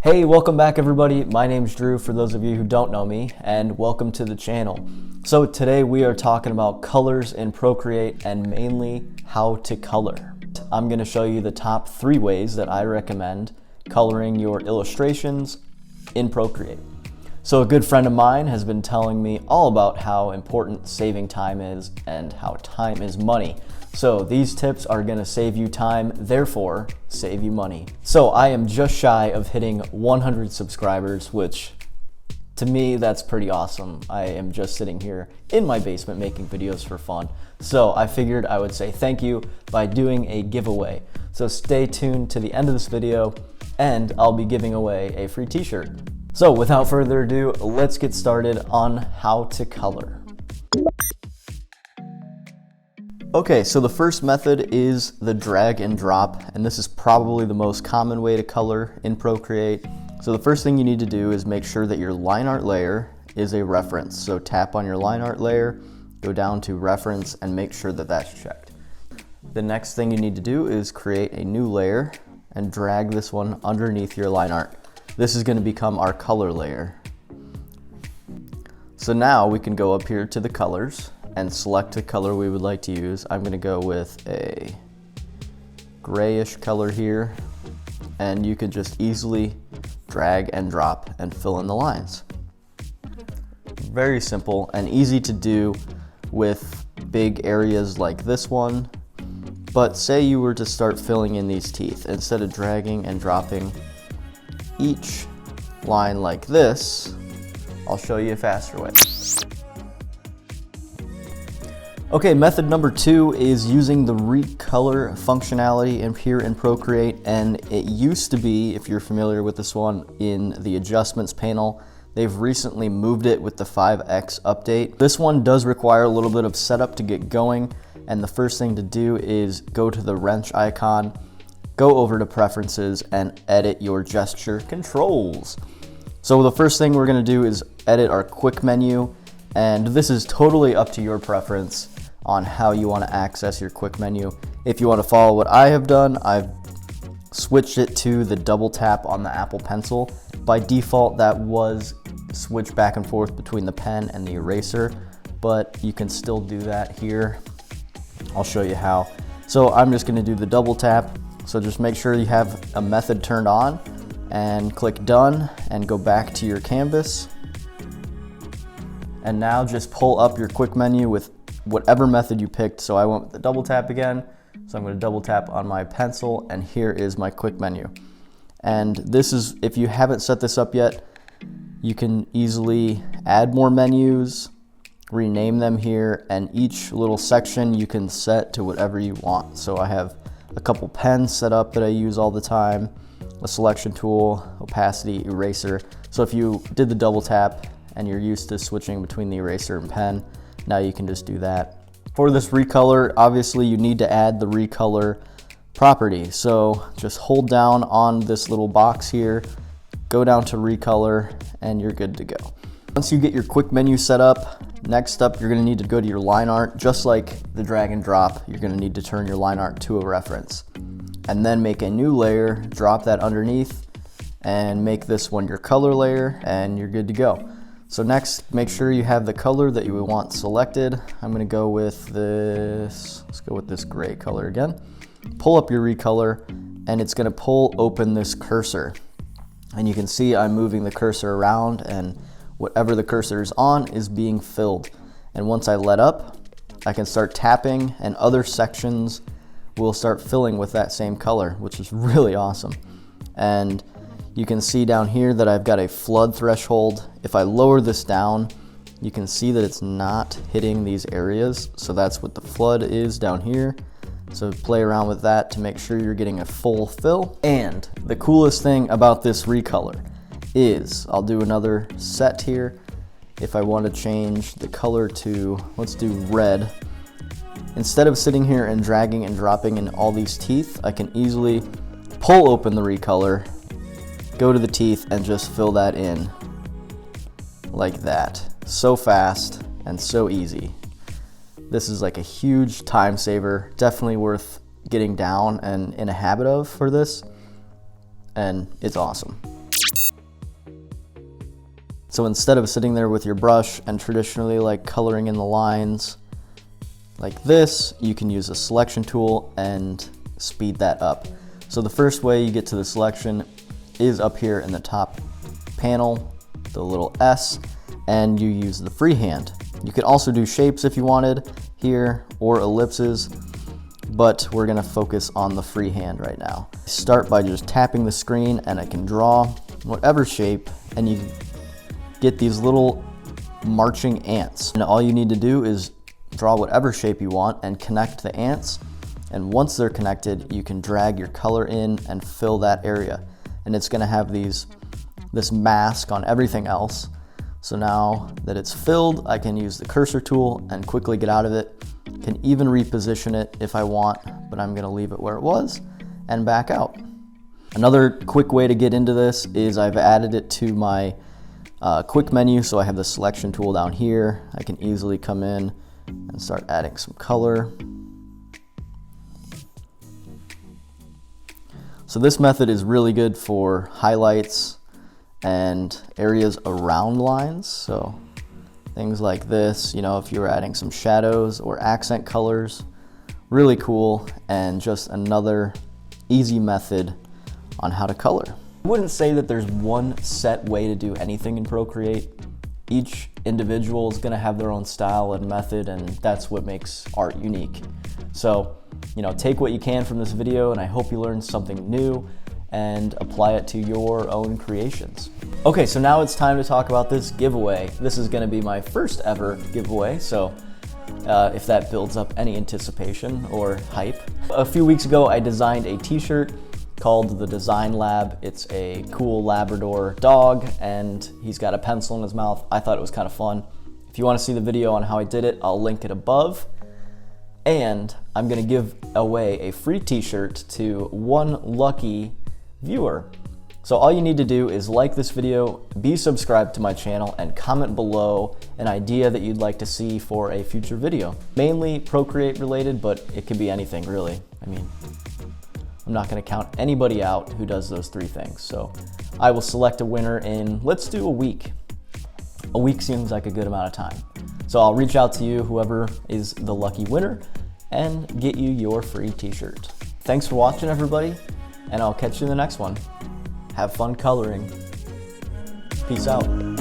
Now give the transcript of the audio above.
Hey, welcome back everybody. My name's Drew for those of you who don't know me, and welcome to the channel. So today we are talking about colors in Procreate and mainly how to color. I'm going to show you the top 3 ways that I recommend coloring your illustrations in Procreate. So a good friend of mine has been telling me all about how important saving time is and how time is money. So these tips are gonna save you time, therefore save you money. So I am just shy of hitting 100 subscribers, which to me, that's pretty awesome. I am just sitting here in my basement making videos for fun. So I figured I would say thank you by doing a giveaway. So stay tuned to the end of this video and I'll be giving away a free t-shirt. So without further ado, let's get started on how to color. Okay, so the first method is the drag and drop, and this is probably the most common way to color in Procreate. So the first thing you need to do is make sure that your line art layer is a reference. So tap on your line art layer, go down to reference, and make sure that that's checked. The next thing you need to do is create a new layer and drag this one underneath your line art. This is going to become our color layer. So now we can go up here to the colors and select the color we would like to use. I'm going to go with a grayish color here, and you can just easily drag and drop and fill in the lines. Very simple and easy to do with big areas like this one. But say you were to start filling in these teeth, instead of dragging and dropping each line like this, I'll show you a faster way. Okay, method number 2 is using the Recolor functionality here in Procreate, and it used to be, if you're familiar with this one, in the adjustments panel. They've recently moved it with the 5X update. This one does require a little bit of setup to get going, and the first thing to do is go to the wrench icon, go over to preferences, and edit your gesture controls. So the first thing we're going to do is edit our quick menu, and this is totally up to your preference on how you want to access your quick menu. If you want to follow what I have done, I've switched it to the double tap on the Apple Pencil. By default, that was switched back and forth between the pen and the eraser, but you can still do that here. I'll show you how. So I'm just going to do the double tap. So just make sure you have a method turned on and click done and go back to your canvas. And now just pull up your quick menu with whatever method you picked. So I went with the double tap again. So I'm going to double tap on my pencil, and here is my quick menu. And this is, if you haven't set this up yet, you can easily add more menus, rename them here, and each little section you can set to whatever you want. So I have a couple pens set up that I use all the time, a selection tool, opacity, eraser. So if you did the double tap and you're used to switching between the eraser and pen, now you can just do that. For this recolor, obviously you need to add the recolor property. So just hold down on this little box here, go down to recolor, and you're good to go. Once you get your quick menu set up, next up you're going to need to go to your line art. Just like the drag and drop, you're going to need to turn your line art to a reference. And then make a new layer, drop that underneath, and make this one your color layer, and you're good to go. So next, make sure you have the color that you want selected. I'm going to go with this, let's go with this gray color again. Pull up your recolor, and it's going to pull open this cursor. And you can see I'm moving the cursor around, and whatever the cursor is on is being filled. And once I let up, I can start tapping, and other sections will start filling with that same color, which is really awesome. And you can see down here that I've got a flood threshold. If I lower this down, you can see that it's not hitting these areas. So that's what the flood is down here. So play around with that to make sure you're getting a full fill. And the coolest thing about this recolor is, I'll do another set here. If I want to change the color to, let's do red. Instead of sitting here and dragging and dropping in all these teeth, I can easily pull open the recolor, go to the teeth, and just fill that in like that. So fast and so easy. This is like a huge time saver, definitely worth getting down and in a habit of for this, and it's awesome. So instead of sitting there with your brush and traditionally like coloring in the lines like this, you can use a selection tool and speed that up. So the first way you get to the selection is up here in the top panel, the little S, and you use the freehand. You could also do shapes if you wanted here, or ellipses, but we're gonna focus on the freehand right now. Start by just tapping the screen and I can draw whatever shape, and you get these little marching ants. And all you need to do is draw whatever shape you want and connect the ants. And once they're connected, you can drag your color in and fill that area. And it's gonna have this mask on everything else. So now that it's filled, I can use the cursor tool and quickly get out of it. Can even reposition it if I want, but I'm gonna leave it where it was and back out. Another quick way to get into this is I've added it to my quick menu. So I have the selection tool down here. I can easily come in and start adding some color. So this method is really good for highlights and areas around lines. So things like this, you know, if you were adding some shadows or accent colors, really cool, and just another easy method on how to color. I wouldn't say that there's one set way to do anything in Procreate. Each individual is gonna have their own style and method, and that's what makes art unique. So, you know, take what you can from this video, and I hope you learned something new and apply it to your own creations. Okay, so now it's time to talk about this giveaway. This is gonna be my first ever giveaway, so if that builds up any anticipation or hype. A few weeks ago, I designed a t-shirt called the Design Lab. It's a cool Labrador dog, and he's got a pencil in his mouth. I thought it was kind of fun. If you want to see the video on how I did it, I'll link it above. And I'm gonna give away a free t-shirt to one lucky viewer. So all you need to do is like this video, be subscribed to my channel, and comment below an idea that you'd like to see for a future video. Mainly Procreate related, but it could be anything really. I mean, I'm not gonna count anybody out who does those three things. So I will select a winner in, let's do a week. A week seems like a good amount of time. So I'll reach out to you, whoever is the lucky winner, and get you your free t-shirt. Thanks for watching, everybody, and I'll catch you in the next one. Have fun coloring. Peace out.